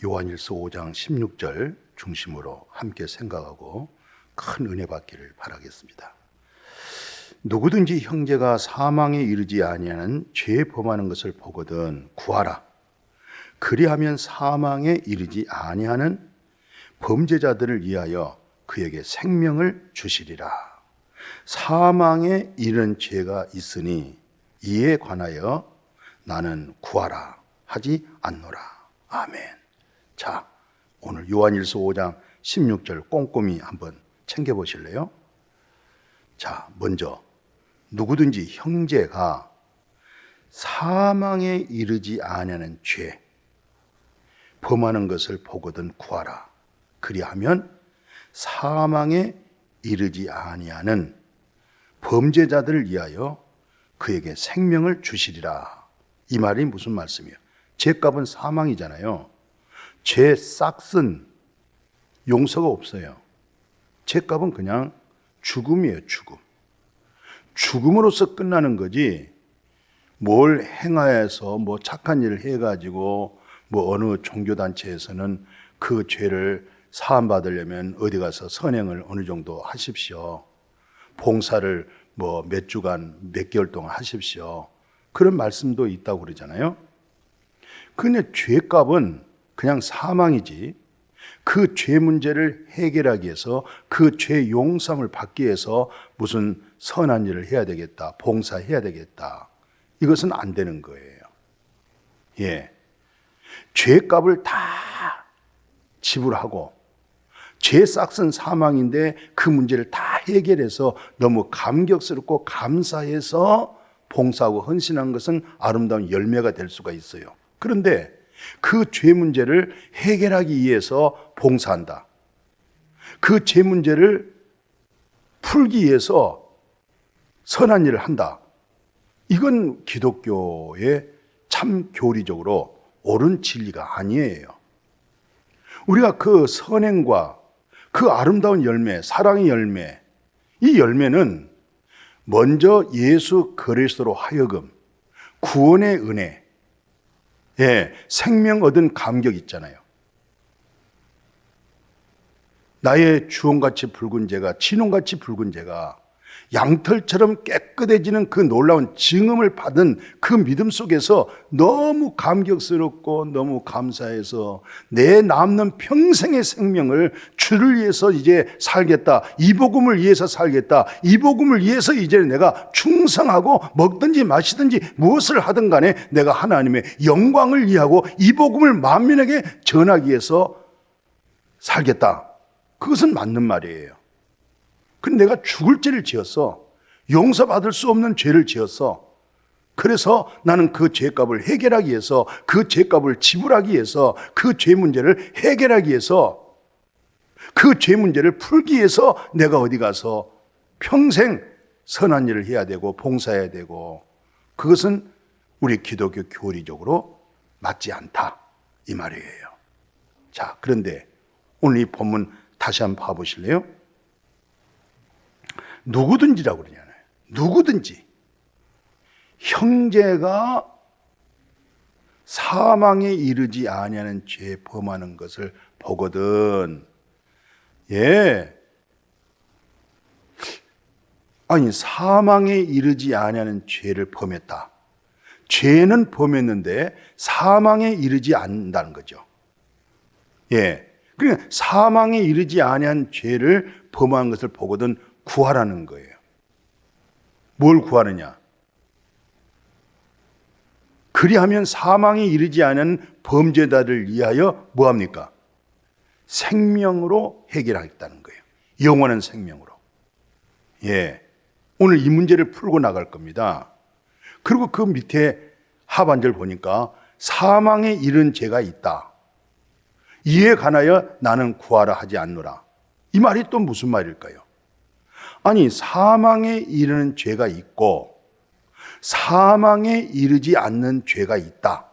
요한일서 5장 16절 중심으로 함께 생각하고 큰 은혜 받기를 바라겠습니다. 누구든지 형제가 사망에 이르지 아니하는 죄에 범하는 것을 보거든 구하라. 그리하면 사망에 이르지 아니하는 범죄자들을 위하여 그에게 생명을 주시리라. 사망에 이른 죄가 있으니 이에 관하여 나는 구하라 하지 않노라. 아멘. 자, 오늘 요한일서 5장 16절 꼼꼼히 한번 챙겨보실래요? 자, 먼저 누구든지 형제가 사망에 이르지 아니하는 죄 범하는 것을 보거든 구하라. 그리하면 사망에 이르지 아니하는 범죄자들을 위하여 그에게 생명을 주시리라. 이 말이 무슨 말씀이에요? 죄값은 사망이잖아요. 죄 싹슨 용서가 없어요. 죄값은 그냥 죽음이에요. 죽음으로서 끝나는 거지, 뭘 행하여서 뭐 착한 일을 해가지고 뭐 어느 종교단체에서는 그 죄를 사함받으려면 어디 가서 선행을 어느 정도 하십시오. 봉사를 뭐 몇 주간 몇 개월 동안 하십시오. 그런 말씀도 있다고 그러잖아요. 근데 죄값은 그냥 사망이지, 그 죄 문제를 해결하기 위해서, 그 죄 용서를 받기 위해서 무슨 선한 일을 해야 되겠다, 봉사해야 되겠다, 이것은 안 되는 거예요. 예, 죄값을 다 지불하고 죄 싹슨 사망인데 그 문제를 다 해결해서 너무 감격스럽고 감사해서 봉사하고 헌신한 것은 아름다운 열매가 될 수가 있어요. 그런데 그 죄 문제를 해결하기 위해서 봉사한다, 그 죄 문제를 풀기 위해서 선한 일을 한다, 이건 기독교의 참 교리적으로 옳은 진리가 아니에요. 우리가 그 선행과 그 아름다운 열매, 사랑의 열매, 이 열매는 먼저 예수 그리스도로 하여금 구원의 은혜, 생명 얻은 감격 있잖아요. 나의 주홍같이 붉은 죄가, 진홍같이 붉은 죄가 양털처럼 깨끗해지는 그 놀라운 증언을 받은 그 믿음 속에서 너무 감격스럽고 너무 감사해서 내 남는 평생의 생명을 주를 위해서 이제 살겠다, 이 복음을 위해서 살겠다, 이 복음을 위해서 이제 내가 충성하고 먹든지 마시든지 무엇을 하든 간에 내가 하나님의 영광을 위하고 이 복음을 만민에게 전하기 위해서 살겠다, 그것은 맞는 말이에요. 근데 내가 죽을 죄를 지었어. 용서받을 수 없는 죄를 지었어. 그래서 나는 그 죄값을 해결하기 위해서, 그 죄값을 지불하기 위해서, 그 죄 문제를 해결하기 위해서, 그 죄 문제를 풀기 위해서 내가 어디 가서 평생 선한 일을 해야 되고 봉사해야 되고, 그것은 우리 기독교 교리적으로 맞지 않다, 이 말이에요. 자, 그런데 오늘 이 본문 다시 한번 봐보실래요? 누구든지라고 그러잖아요. 누구든지 형제가 사망에 이르지 아니하는 죄에 범하는 것을 보거든. 예. 아니, 사망에 이르지 아니하는 죄를 범했다. 죄는 범했는데 사망에 이르지 않는다는 거죠. 예. 그러니까 사망에 이르지 아니한 죄를 범한 것을 보거든 구하라는 거예요. 뭘 구하느냐? 그리하면 사망에 이르지 않은 범죄자를 위하여 뭐합니까? 생명으로 해결하겠다는 거예요. 영원한 생명으로. 예. 오늘 이 문제를 풀고 나갈 겁니다. 그리고 그 밑에 하반절 보니까 사망에 이른 죄가 있다, 이에 관하여 나는 구하라 하지 않노라. 이 말이 또 무슨 말일까요? 아니, 사망에 이르는 죄가 있고 사망에 이르지 않는 죄가 있다,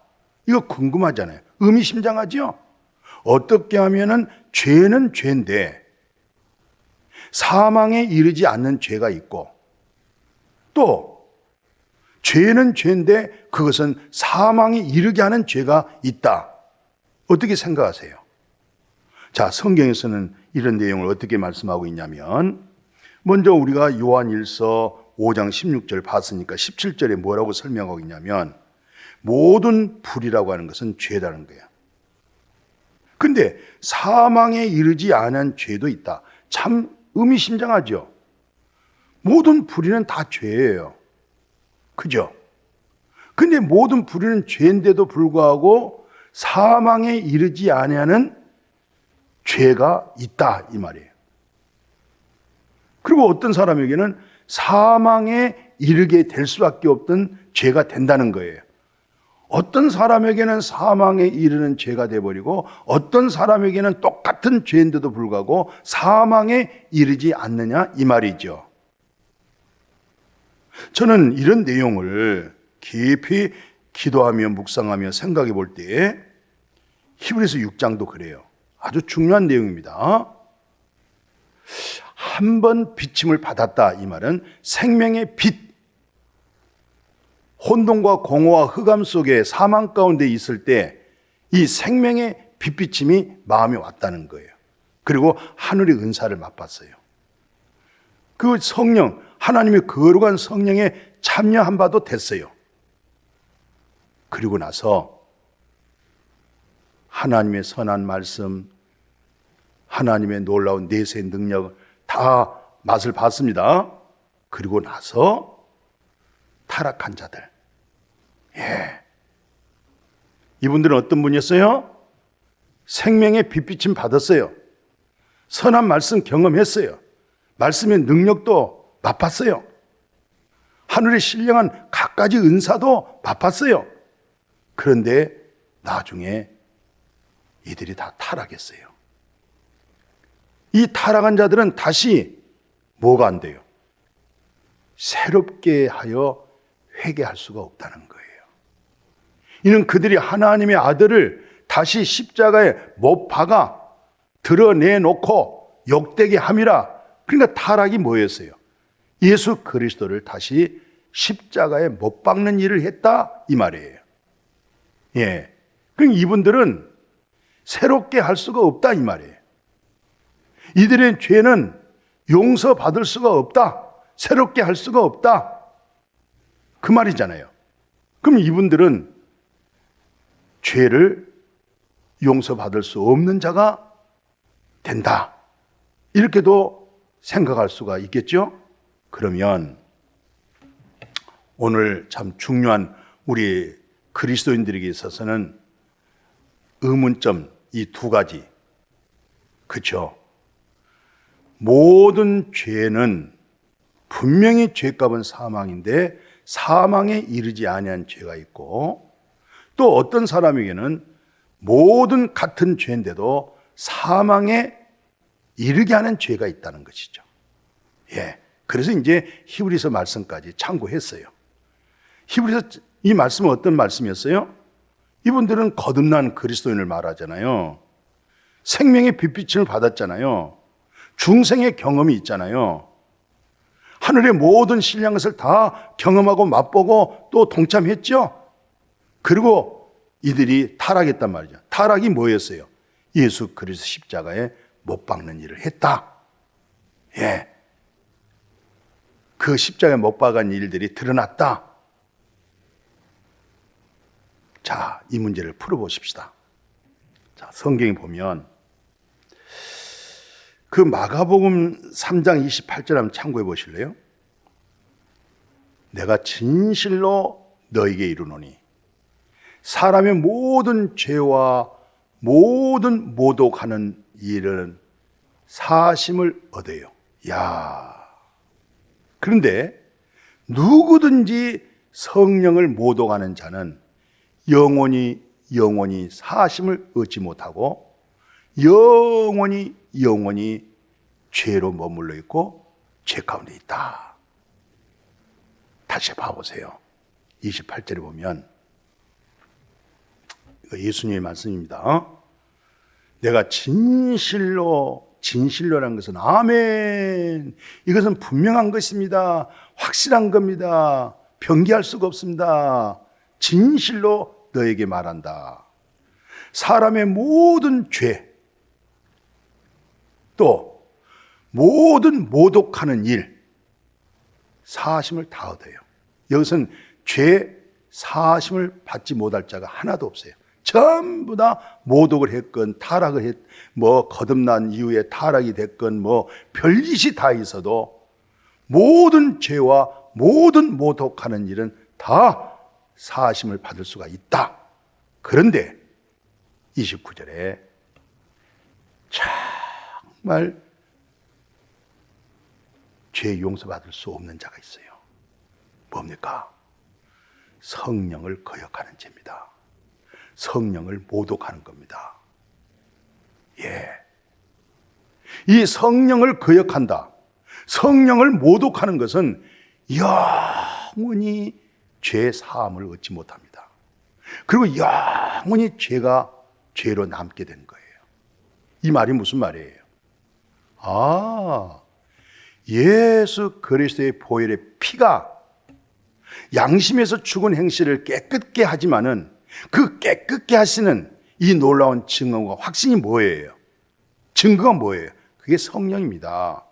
이거 궁금하잖아요. 의미심장하죠? 어떻게 하면은 죄는 죄인데 사망에 이르지 않는 죄가 있고, 또 죄는 죄인데 그것은 사망에 이르게 하는 죄가 있다. 어떻게 생각하세요? 자, 성경에서는 이런 내용을 어떻게 말씀하고 있냐면, 먼저 우리가 요한일서 5장 16절 봤으니까 17절에 뭐라고 설명하고 있냐면, 모든 불이라고 하는 것은 죄라는 거예요. 근데 사망에 이르지 않은 죄도 있다. 참 의미심장하죠. 모든 불의는 다 죄예요. 그죠? 근데 모든 불의는 죄인데도 불구하고 사망에 이르지 아니하는 죄가 있다 이 말이에요. 그리고 어떤 사람에게는 사망에 이르게 될 수밖에 없던 죄가 된다는 거예요. 어떤 사람에게는 사망에 이르는 죄가 돼버리고 어떤 사람에게는 똑같은 죄인데도 불구하고 사망에 이르지 않느냐 이 말이죠. 저는 이런 내용을 깊이 기도하며 묵상하며 생각해 볼 때 히브리서 6장도 그래요. 아주 중요한 내용입니다. 한 번 비침을 받았다 이 말은 생명의 빛, 혼돈과 공허와 흑암 속에 사망 가운데 있을 때 이 생명의 빛비침이 마음에 왔다는 거예요. 그리고 하늘의 은사를 맛봤어요. 그 성령, 하나님의 거룩한 성령에 참여한 바도 됐어요. 그리고 나서 하나님의 선한 말씀, 하나님의 놀라운 내세 능력을 다 맛을 봤습니다. 그리고 나서 타락한 자들. 이분들은 어떤 분이었어요? 생명의 빛비침 받았어요. 선한 말씀 경험했어요. 말씀의 능력도 맛봤어요. 하늘의 신령한 갖가지 은사도 맛봤어요. 그런데 나중에 이들이 다 타락했어요. 이 타락한 자들은 다시 뭐가 안 돼요? 새롭게 하여 회개할 수가 없다는 거예요. 이는 그들이 하나님의 아들을 다시 십자가에 못 박아 드러내놓고 욕되게 함이라. 그러니까 타락이 뭐였어요? 예수 그리스도를 다시 십자가에 못 박는 일을 했다 이 말이에요. 그럼 이분들은 새롭게 할 수가 없다 이 말이에요. 이들의 죄는 용서받을 수가 없다. 새롭게 할 수가 없다. 그 말이잖아요. 그럼 이분들은 죄를 용서받을 수 없는 자가 된다. 이렇게도 생각할 수가 있겠죠? 그러면 오늘 참 중요한 우리 그리스도인들에게 있어서는 의문점 이 두 가지. 그렇죠? 모든 죄는 분명히 죄값은 사망인데 사망에 이르지 아니한 죄가 있고 또 어떤 사람에게는 모든 같은 죄인데도 사망에 이르게 하는 죄가 있다는 것이죠. 그래서 이제 히브리서 말씀까지 참고했어요. 히브리서 이 말씀은 어떤 말씀이었어요? 이분들은 거듭난 그리스도인을 말하잖아요. 생명의 빛비침을 받았잖아요. 중생의 경험이 있잖아요. 하늘의 모든 신령한 것을 다 경험하고 맛보고 또 동참했죠. 그리고 이들이 타락했단 말이죠. 타락이 뭐였어요? 예수 그리스도 십자가에 못 박는 일을 했다. 그 십자가에 못 박은 일들이 드러났다. 자, 이 문제를 풀어보십시다. 자, 성경에 보면 그 마가복음 3장 28절 한번 참고해 보실래요? 내가 진실로 너에게 이르노니 사람의 모든 죄와 모든 모독하는 일은 사심을 얻어요. 그런데 누구든지 성령을 모독하는 자는 영원히 사심을 얻지 못하고 영원히 죄로 머물러 있고 죄 가운데 있다. 다시 봐보세요. 28절에 보면 이거 예수님의 말씀입니다. 내가 진실로라는 것은 아멘. 이것은 분명한 것입니다. 확실한 겁니다. 변기할 수가 없습니다. 진실로 너에게 말한다. 사람의 모든 죄, 또 모든 모독하는 일, 사하심을 다 얻어요. 여기서는 죄 사하심을 받지 못할 자가 하나도 없어요. 전부 다 모독을 했건 타락을 했, 거듭난 이후에 타락이 됐건 별짓이 다 있어도 모든 죄와 모든 모독하는 일은 다 사하심을 받을 수가 있다. 그런데 29절에 정말 죄 용서받을 수 없는 자가 있어요. 뭡니까? 성령을 거역하는 죄입니다. 성령을 모독하는 겁니다. 예. 이 성령을 거역한다, 성령을 모독하는 것은 영원히 죄 사함을 얻지 못합니다. 그리고 영원히 죄가 죄로 남게 되는 거예요. 이 말이 무슨 말이에요? 예수 그리스도의 보혈의 피가 양심에서 죽은 행실을 깨끗게 하지만은 그 깨끗게 하시는 이 놀라운 증거와 확신이 뭐예요? 증거가 뭐예요? 그게 성령입니다.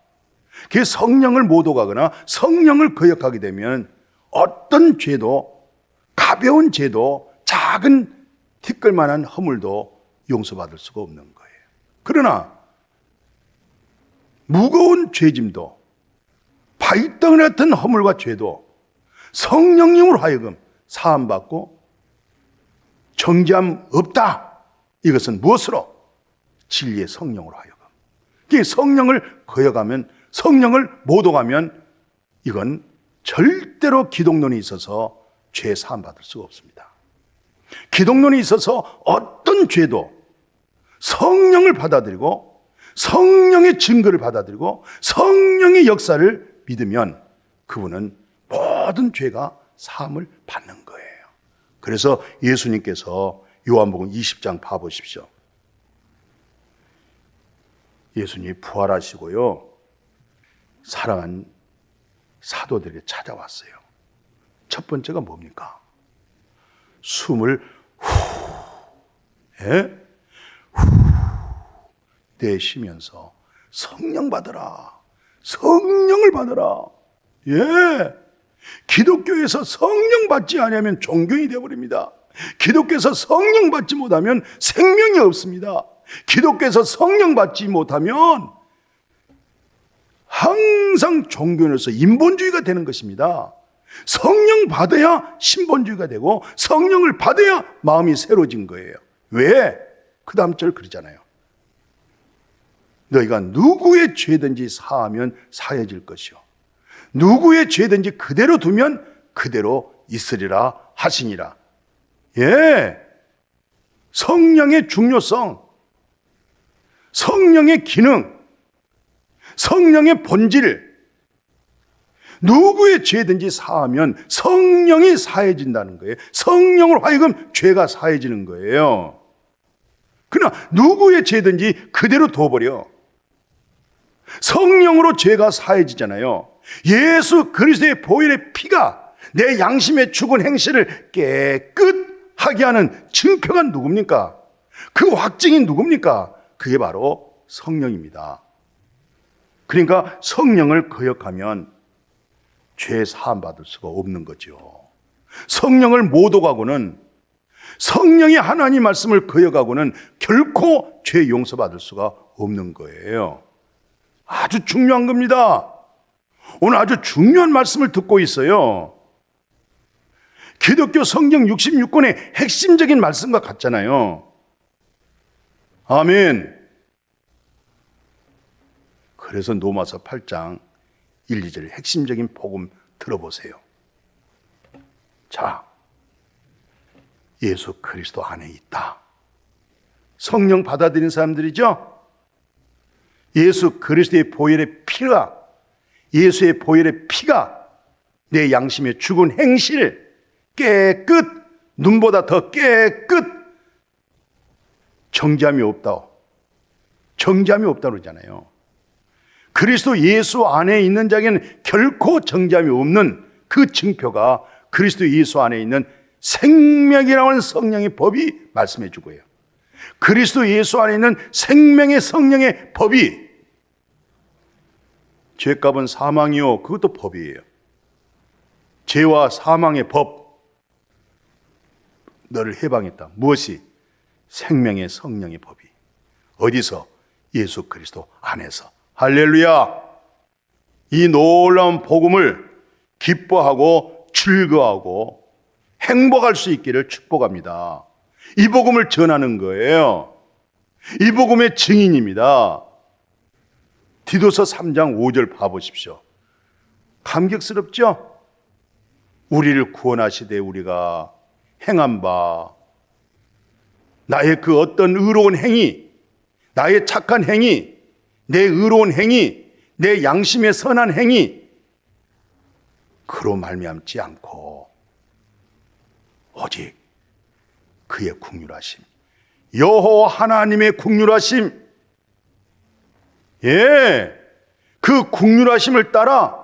그게 성령을 모독하거나 성령을 거역하게 되면 어떤 죄도, 가벼운 죄도, 작은 티끌만한 허물도 용서받을 수가 없는 거예요. 그러나 무거운 죄짐도, 바위덩어리 같은 허물과 죄도 성령님으로 하여금 사함받고 정죄함 없다. 이것은 무엇으로? 진리의 성령으로 하여금. 성령을 거역하면, 성령을 모독하면 이건 절대로 기독론이 있어서 죄 사함받을 수가 없습니다. 기독론이 있어서 어떤 죄도 성령을 받아들이고 성령의 증거를 받아들이고 성령의 역사를 믿으면 그분은 모든 죄가 사함을 받는 거예요. 그래서 예수님께서 요한복음 20장 봐보십시오. 예수님이 부활하시고요, 사랑한 사도들에게 찾아왔어요. 첫 번째가 뭡니까? 숨을 내쉬면서 성령 받으라, 성령을 받으라. 예, 기독교에서 성령 받지 않으면 종교인이 되어버립니다. 기독교에서 성령 받지 못하면 생명이 없습니다. 기독교에서 성령 받지 못하면 항상 종교인으로서 인본주의가 되는 것입니다. 성령 받아야 신본주의가 되고 성령을 받아야 마음이 새로워진 거예요. 왜? 그 다음 절 그러잖아요. 너희가 누구의 죄든지 사하면 사해질 것이요, 누구의 죄든지 그대로 두면 그대로 있으리라 하시니라. 예, 성령의 중요성, 성령의 기능, 성령의 본질, 누구의 죄든지 사하면 성령이 사해진다는 거예요. 성령으로 하여금 죄가 사해지는 거예요. 그러나 누구의 죄든지 그대로 둬버려. 성령으로 죄가 사해지잖아요. 예수 그리스도의 보혈의 피가 내 양심의 죽은 행실을 깨끗하게 하는 증표가 누굽니까? 그 확증이 누굽니까? 그게 바로 성령입니다. 그러니까 성령을 거역하면 죄 사함 받을 수가 없는 거죠. 성령을 모독하고는, 성령의 하나님 말씀을 거역하고는 결코 죄 용서받을 수가 없는 거예요. 아주 중요한 겁니다. 오늘 아주 중요한 말씀을 듣고 있어요. 기독교 성경 66권의 핵심적인 말씀과 같잖아요. 아멘. 그래서 로마서 8장 1, 2절 핵심적인 복음 들어보세요. 자, 예수 그리스도 안에 있다. 성령 받아들인 사람들이죠. 예수 그리스도의 보혈의 피가, 예수의 보혈의 피가 내 양심의 죽은 행실 깨끗, 눈보다 더 깨끗, 정죄함이 없다, 정죄함이 없다 그러잖아요. 그리스도 예수 안에 있는 자에게는 결코 정죄함이 없는 그 증표가 그리스도 예수 안에 있는 생명이라는 성령의 법이 말씀해 주고요. 그리스도 예수 안에 있는 생명의 성령의 법이, 죄값은 사망이요, 그것도 법이에요. 죄와 사망의 법, 너를 해방했다. 무엇이? 생명의 성령의 법이. 어디서? 예수 그리스도 안에서. 할렐루야! 이 놀라운 복음을 기뻐하고 즐거워하고 행복할 수 있기를 축복합니다. 이 복음을 전하는 거예요. 이 복음의 증인입니다. 디도서 3장 5절 봐보십시오. 감격스럽죠? 우리를 구원하시되 우리가 행한 바, 나의 그 어떤 의로운 행위, 나의 착한 행위, 내 의로운 행위, 내 양심의 선한 행위, 그로 말미암지 않고 오직 그의 긍휼하심, 여호와 하나님의 긍휼하심, 예, 그 긍휼하심을 따라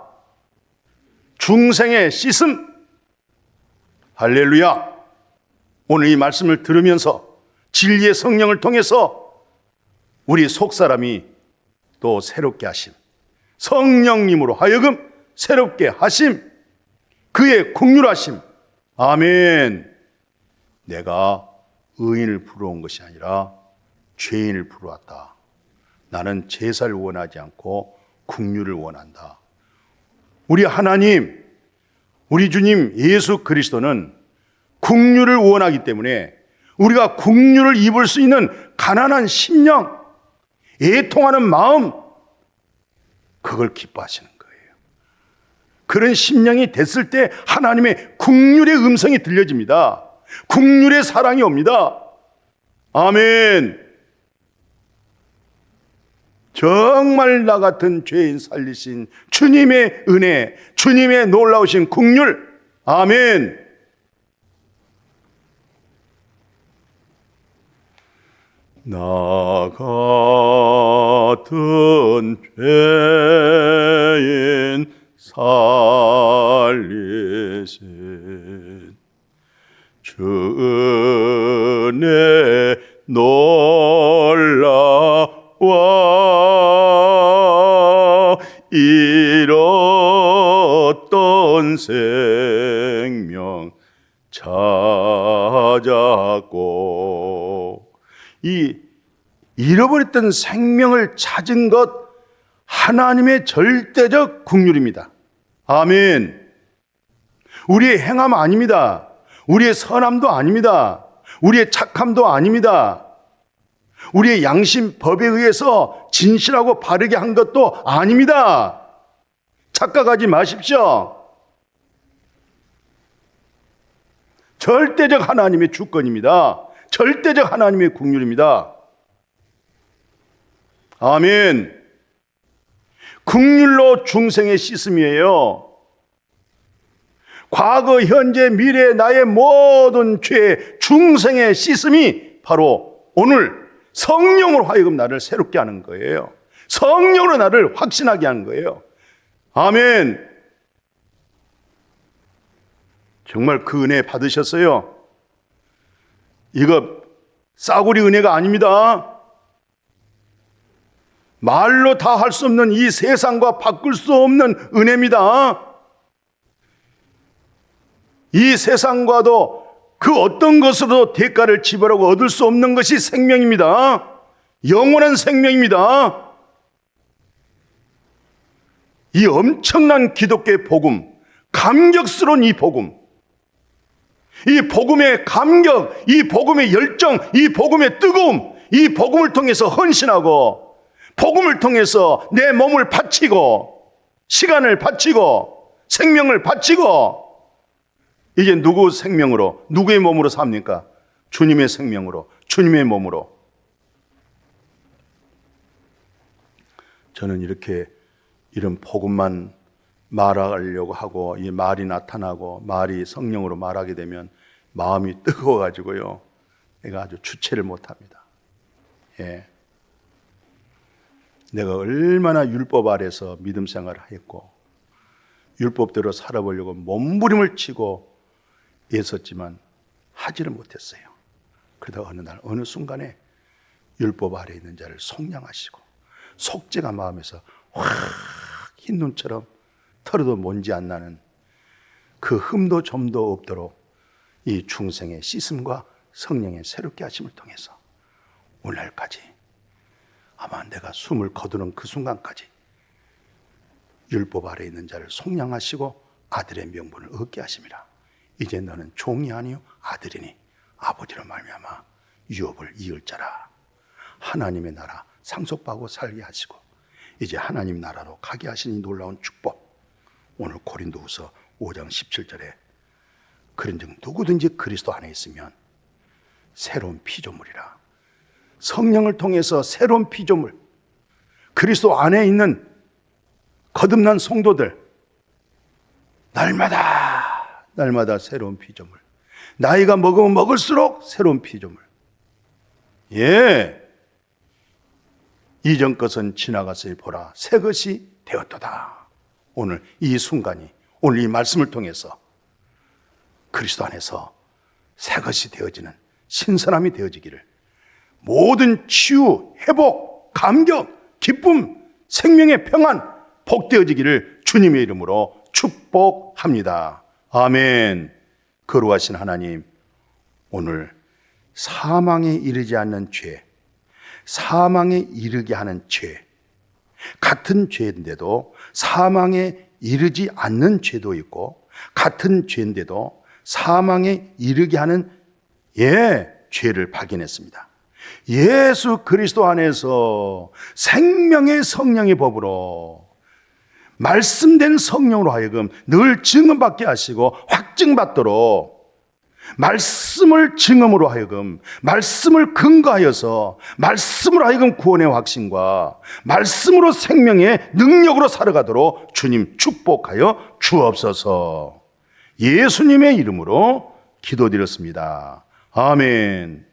중생의 씻음. 할렐루야! 오늘 이 말씀을 들으면서 진리의 성령을 통해서 우리 속사람이 또 새롭게 하심, 성령님으로 하여금 새롭게 하심, 그의 긍휼하심. 아멘. 내가 의인을 부러운 것이 아니라 죄인을 부러웠다. 나는 제사를 원하지 않고 긍휼을 원한다. 우리 하나님, 우리 주님 예수 그리스도는 긍휼을 원하기 때문에 우리가 긍휼을 입을 수 있는 가난한 심령, 애통하는 마음, 그걸 기뻐하시는 거예요. 그런 심령이 됐을 때 하나님의 긍휼의 음성이 들려집니다. 긍휼의 사랑이 옵니다. 아멘. 정말 나 같은 죄인 살리신 주님의 은혜, 주님의 놀라우신 긍휼. 아멘. 나 같은 죄인 살리신 주 은혜 놀라워 잃었던 생명 찾았고, 이 잃어버렸던 생명을 찾은 것, 하나님의 절대적 긍휼입니다. 아멘. 우리의 행함 아닙니다. 우리의 선함도 아닙니다. 우리의 착함도 아닙니다. 우리의 양심 법에 의해서 진실하고 바르게 한 것도 아닙니다. 착각하지 마십시오. 절대적 하나님의 주권입니다. 절대적 하나님의 긍휼입니다. 아멘. 긍휼로 중생의 씻음이에요. 과거, 현재, 미래 나의 모든 죄, 중생의 씻음이 바로 오늘 성령으로 하여금 나를 새롭게 하는 거예요. 성령으로 나를 확신하게 하는 거예요. 아멘. 정말 그 은혜 받으셨어요? 이거 싸구리 은혜가 아닙니다. 말로 다 할 수 없는 이 세상과 바꿀 수 없는 은혜입니다. 이 세상과도 그 어떤 것으로도 대가를 지불하고 얻을 수 없는 것이 생명입니다. 영원한 생명입니다. 이 엄청난 기독교의 복음, 감격스러운 이 복음, 이 복음의 감격, 이 복음의 열정, 이 복음의 뜨거움, 이 복음을 통해서 헌신하고, 복음을 통해서 내 몸을 바치고, 시간을 바치고, 생명을 바치고, 이제 누구 생명으로, 누구의 몸으로 삽니까? 주님의 생명으로, 주님의 몸으로. 저는 이런 복음만 말하려고 하고, 이 말이 나타나고, 말이 성령으로 말하게 되면 마음이 뜨거워가지고요, 내가 아주 주체를 못합니다. 예. 내가 얼마나 율법 아래서 믿음 생활을 했고, 율법대로 살아보려고 몸부림을 치고 애썼지만 하지를 못했어요. 그러다 어느 날, 어느 순간에 율법 아래 있는 자를 속량하시고 속죄가 마음에서 확 흰 눈처럼 털어도 먼지 안 나는 그 흠도 점도 없도록 이 중생의 씻음과 성령의 새롭게 하심을 통해서 오늘날까지 아마 내가 숨을 거두는 그 순간까지 율법 아래 있는 자를 속량하시고 아들의 명분을 얻게 하심이라. 이제 너는 종이 아니요 아들이니 아버지로 말미암아 유업을 이을 자라. 하나님의 나라 상속받고 살게 하시고 이제 하나님 나라로 가게 하시니 놀라운 축복. 오늘 고린도후서 5장 17절에 그런즉 누구든지 그리스도 안에 있으면 새로운 피조물이라. 성령을 통해서 새로운 피조물, 그리스도 안에 있는 거듭난 성도들, 날마다 새로운 피조물. 나이가 먹으면 먹을수록 새로운 피조물. 예. 이전 것은 지나갔으니 보라 새 것이 되었도다. 오늘 이 순간이, 오늘 이 말씀을 통해서 그리스도 안에서 새 것이 되어지는 신선함이 되어지기를, 모든 치유, 회복, 감격, 기쁨, 생명의 평안 복되어지기를 주님의 이름으로 축복합니다. 아멘. 거룩하신 하나님, 오늘 사망에 이르지 않는 죄, 사망에 이르게 하는 죄, 같은 죄인데도 사망에 이르지 않는 죄도 있고 같은 죄인데도 사망에 이르게 하는 죄를 발견했습니다. 예수 그리스도 안에서 생명의 성령의 법으로 말씀된 성령으로 하여금 늘 증언받게 하시고 확증받도록 말씀을 증언으로 하여금, 말씀을 근거하여서 말씀으로 하여금 구원의 확신과 말씀으로 생명의 능력으로 살아가도록 주님 축복하여 주옵소서. 예수님의 이름으로 기도드렸습니다. 아멘.